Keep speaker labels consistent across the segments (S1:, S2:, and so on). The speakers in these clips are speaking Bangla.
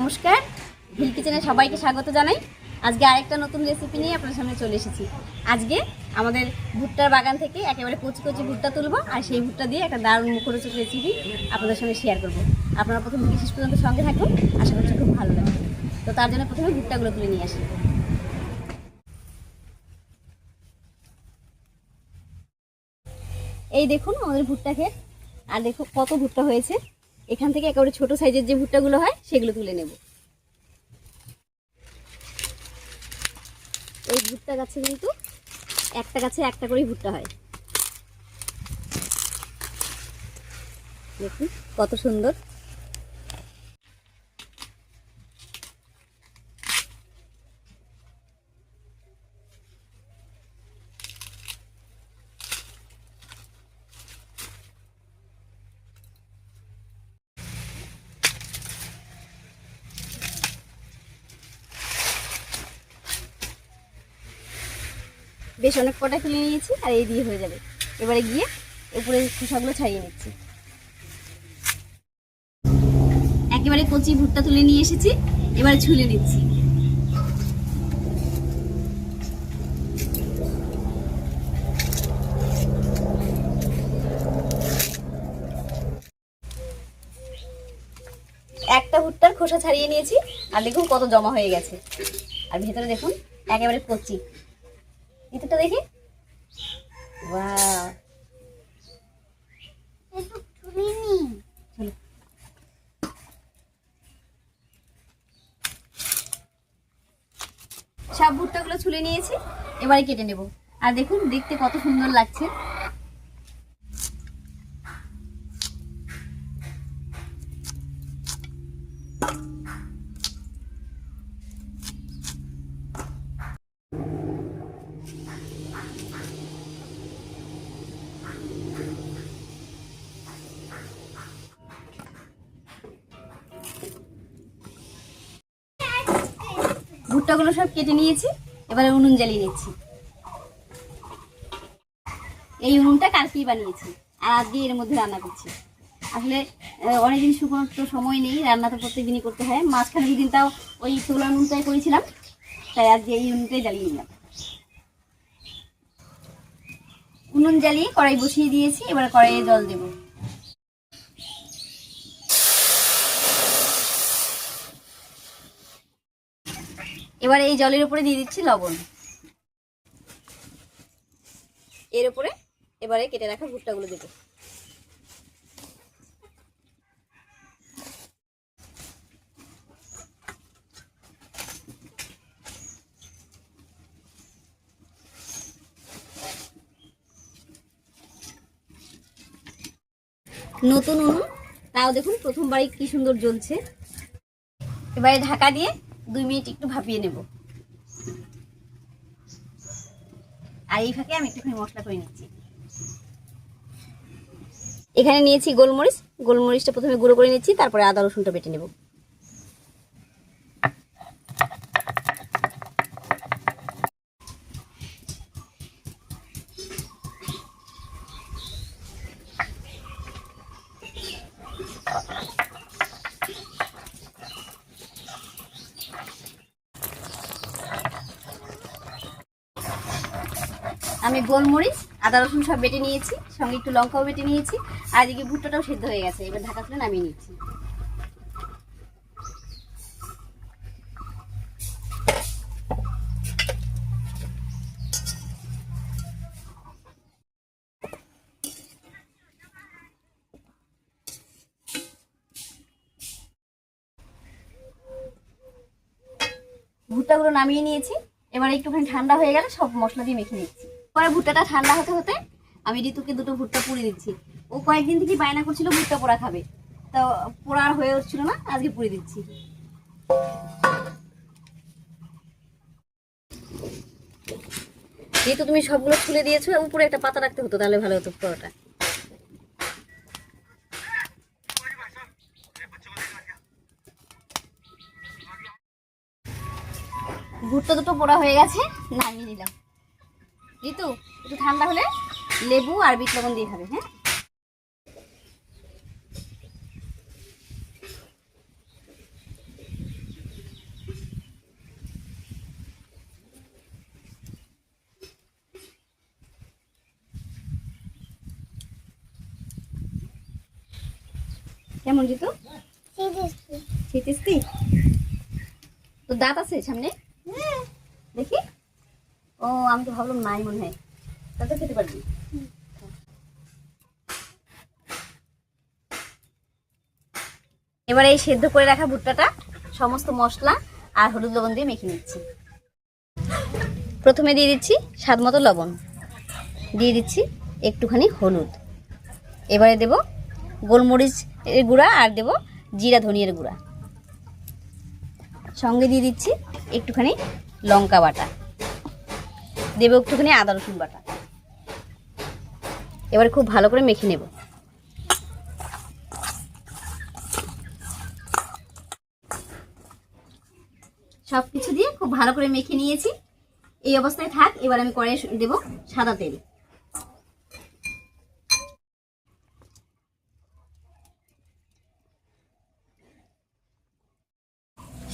S1: নমস্কার, হিল কিচেনে সবাইকে স্বাগত জানাই। আজকে আরেকটা নতুন রেসিপি নিয়ে আপনাদের সামনে চলে এসেছি। আজকে আমাদের ভুট্টার বাগান থেকে একেবারে কচি কচি ভুট্টা তুলবো, আর সেই ভুট্টা দিয়ে একটা দারুণ মুখরোচক রেসিপি আপনাদের সঙ্গে শেয়ার করব। আপনারা প্রথম থেকে শেষ পর্যন্ত সঙ্গে থাকুন, আশা করছি খুব ভালো লাগবে। তো তার জন্য প্রথমে ভুট্টাগুলো তুলে নিয়ে আসি। এই দেখুন আমাদের ভুট্টা ক্ষেত, আর দেখুন কত ভুট্টা হয়েছে। এখান থেকে একেবারে ছোট সাইজের যে ভুট্টাগুলো হয় সেগুলো তুলে নেব। এই ভুট্টা গাছে কিন্তু একটা গাছে একটা করেই ভুট্টা হয়। দেখুন কত সুন্দর। বেশ অনেক কটা তুলে নিয়েছি, আর এই দিয়ে হয়ে যাবে। এবারে গিয়ে উপরে খোসাগুলো ছাড়িয়ে নিচ্ছি। একেবারে কচি ভুট্টা তুলে নিয়ে এসেছি, এবারে ছুলে নিচ্ছি। একটা ভুট্টার খোসা ছাড়িয়ে নিয়েছি, আর দেখুন কত জমা হয়ে গেছে। আর ভেতরে দেখুন একেবারে কচি। ভিতরটা দেখি, বাহ, সব ভুট্টাগুলো ছুলে নিয়েছি, এবারে কেটে নেব। আর দেখুন দেখতে কত সুন্দর লাগছে। ভুট্টাগুলো সব কেটে নিয়েছি, এবারে উনুন জ্বালিয়ে নিচ্ছি। এই উনুনটা কালকেই বানিয়েছি, আর আজকে এর মধ্যে রান্না করছি। আসলে অনেকদিন শুকনো তো সময় নেই, রান্না তো প্রত্যেকদিনই করতে হয়। মাঝখানে দুদিন তাও ওই তোলা উনুনটাই করেছিলাম, তাই আজকে এই উনুনটাই জ্বালিয়ে নিলাম। উনুন জ্বালিয়ে কড়াই বসিয়ে দিয়েছি, এবার কড়াইয়ে জল দেব। এবার এই জলের উপরে দিয়ে দিচ্ছি লবণ। এর উপরে এবারে কেটে রাখা ভুট্টাগুলো দেবো। নতুন উনুন, তাও দেখুন প্রথমবারই কি সুন্দর জ্বলছে। এবারে ঢাকা দিয়ে 2 মিনিট একটু ভাপিয়ে নেব। আর এই ফাঁকে আমি একটুখানি মশলা করে নিচ্ছি। এখানে নিয়েছি গোলমরিচ। গোলমরিচটা প্রথমে গুঁড়ো করে নিচ্ছি, তারপরে আদা রসুনটা বেটে নেব। আমি গোলমরিচ আদা রসুন সব বেটে নিয়েছি, সঙ্গে একটু লঙ্কাও বেটে নিয়েছি। আর এদিকে ভুট্টাটাও সেদ্ধ হয়ে গেছে, এবার ঢাকা খুলে নামিয়ে নিচ্ছি। ভুট্টাগুলো নামিয়ে নিয়েছি, এবার একটুখানি ঠান্ডা হয়ে গেলে সব মশলা দিয়ে মেখে নিচ্ছি। পরে ভুট্টাটা ঠান্ডা হতে হতে আমি ঋতুকে 2টো ভুট্টা পুড়ে দিচ্ছি। ও কয়েকদিন থেকে বায়না করছিল ভুট্টা পোড়া খাবে, তো পোড়া আর হয়ে উঠছিল না, আজকে পুড়ে দিচ্ছি। যেহেতু তুমি সবগুলো ছুলে দিয়েছো, উপরে একটা পাতা রাখতে হতো, তাহলে ভালো হতো পোড়াটা। ভুট্টা 2টো পোড়া হয়ে গেছে, নামিয়ে নিলাম। ঋতু একটু ঠান্ডা হলে লেবু আর বিট লবণ দিয়ে খাবে। হ্যাঁ, কেমন জিতু? ছিটিস্তি। তো দাঁত আছে সামনে? দেখি। ও আমি তো ভাবলাম নাই মনে হয়। তাতে খেতে পারবি। এবার এই সেদ্ধ করে রাখা ভুট্টাটা সমস্ত মশলা আর হলুদ লবণ দিয়ে মেখে নিচ্ছি। প্রথমে দিয়ে দিচ্ছি স্বাদ মতো লবণ, দিয়ে দিচ্ছি একটুখানি হলুদ, এবারে দেব গোলমরিচ গুঁড়া আর দেব জিরা ধনিয়ার গুঁড়া, সঙ্গে দিয়ে দিচ্ছি একটুখানি লঙ্কা বাটা, দেব একটুখানি আদা রসুন বাটা। এবার খুব ভালো করে মেখে নেব। সব কিছু দিয়ে খুব ভালো করে মেখে নিয়েছি। এই অবস্থায় থাক। এবার আমি কড়াইয়ে দেব সাদা তেল।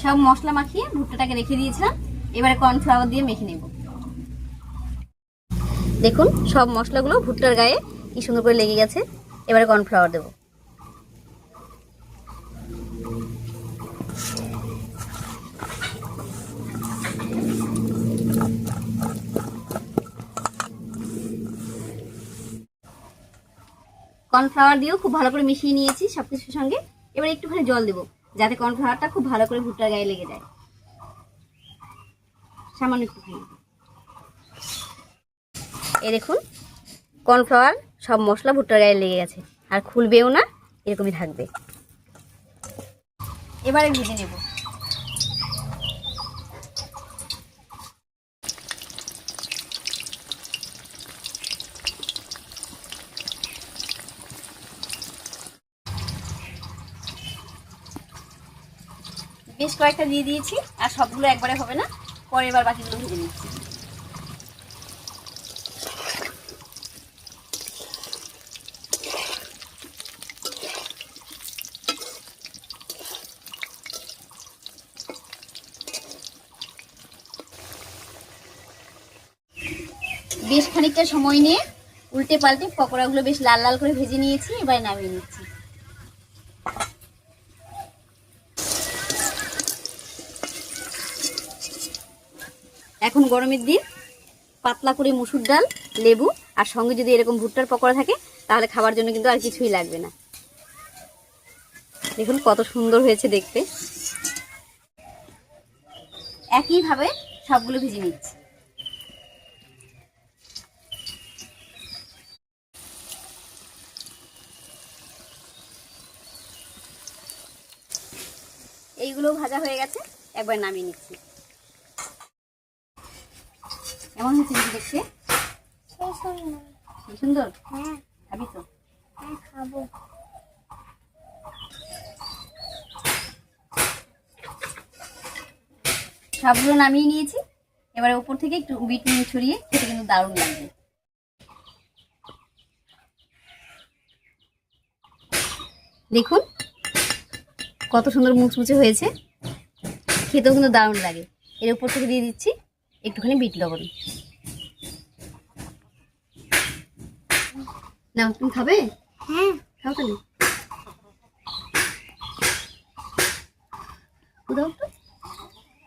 S1: সব মশলা মাখিয়ে ভুট্টাটাকে রেখে দিয়েছিলাম। এবারে কর্নফ্লাওয়ার দিয়ে মেখে নেব। দেখুন সব মশলাগুলো ভুট্টার গায়ে কি সুন্দর করে লেগে গেছে। এবারে কর্নফ্লাওয়ার দেব। কর্নফ্লাওয়ার দিয়েও খুব ভালো করে মিশিয়ে নিয়েছি সবকিছুর সঙ্গে। এবার একটুখানি জল দেবো যাতে কর্নফ্লাওয়ারটা খুব ভালো করে ভুট্টার গায়ে লেগে যায়। সামান্য একটুখানি। এই দেখুন কর্নফ্লাওয়ার সব মশলা ভুট্টার গায়ে লেগে গেছে, আর খুলবেও না, এরকমই থাকবে। এবারে ভেজে নেব। বেশ কয়েকটা দিয়ে দিয়েছি, আর সবগুলো একবারে হবে না, পরে এবার বাকিগুলো ভেজে নিচ্ছি। বেশ খানিকটা সময় নিয়ে উল্টে পাল্টে পকোড়াগুলো বেশ লাল লাল করে ভেজে নিয়েছি। এবার নামিয়ে নিচ্ছি। এখন গরমের দিন পাতলা করে মুসুর ডাল, লেবু আর সঙ্গে যদি এরকম ভুট্টার পকোড়া থাকে তাহলে খাবার জন্য কিন্তু আর কিছুই লাগবে না। দেখুন কত সুন্দর হয়েছে দেখতে। একইভাবে সবগুলো ভেজে নিচ্ছি। এইগুলো ভাজা হয়ে গেছে, একবার নামিয়ে নিচ্ছি। কেমন হয়েছে দেখতে? সুন্দর। হ্যাঁ খাবি তো? হ্যাঁ খাবো। সবগুলো নামিয়ে নিয়েছি। এবারে উপর থেকে একটু বিট নুন ছড়িয়ে খেতে কিন্তু দারুণ লাগবে। দেখুন কত সুন্দর মুচমুচে হয়েছে, খেতেও কিন্তু দারুণ লাগে। এর উপর থেকে দিয়ে দিচ্ছি একটুখানি বিট লবণ। না তুমি খাবে? হ্যাঁ খাও তাহলে।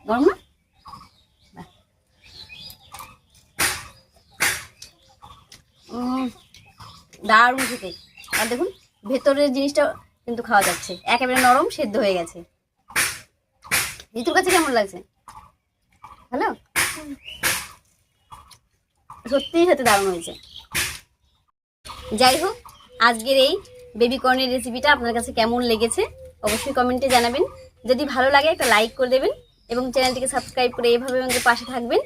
S1: গরম না? দারুণ খেতে। আর দেখুন ভেতরের জিনিসটা কিন্তু খাওয়া যাচ্ছে, একেবারে নরম সেদ্ধ হয়ে গেছে। ঋতুর কাছে কেমন লাগছে? ভালো? সত্যিই খেতে দারুণ হয়েছে। যাই হোক, আজকের এই বেবি কর্নের রেসিপিটা আপনার কাছে কেমন লেগেছে অবশ্যই কমেন্টে জানাবেন। যদি ভালো লাগে একটা লাইক করে দেবেন এবং চ্যানেলটিকে সাবস্ক্রাইব করে এভাবে আমাদের পাশে থাকবেন।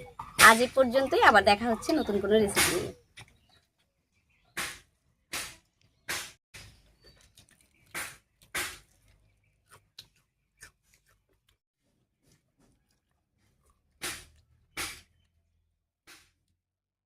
S1: আজ এ পর্যন্তই, আবার দেখা হচ্ছে নতুন কোনো রেসিপি নিয়ে।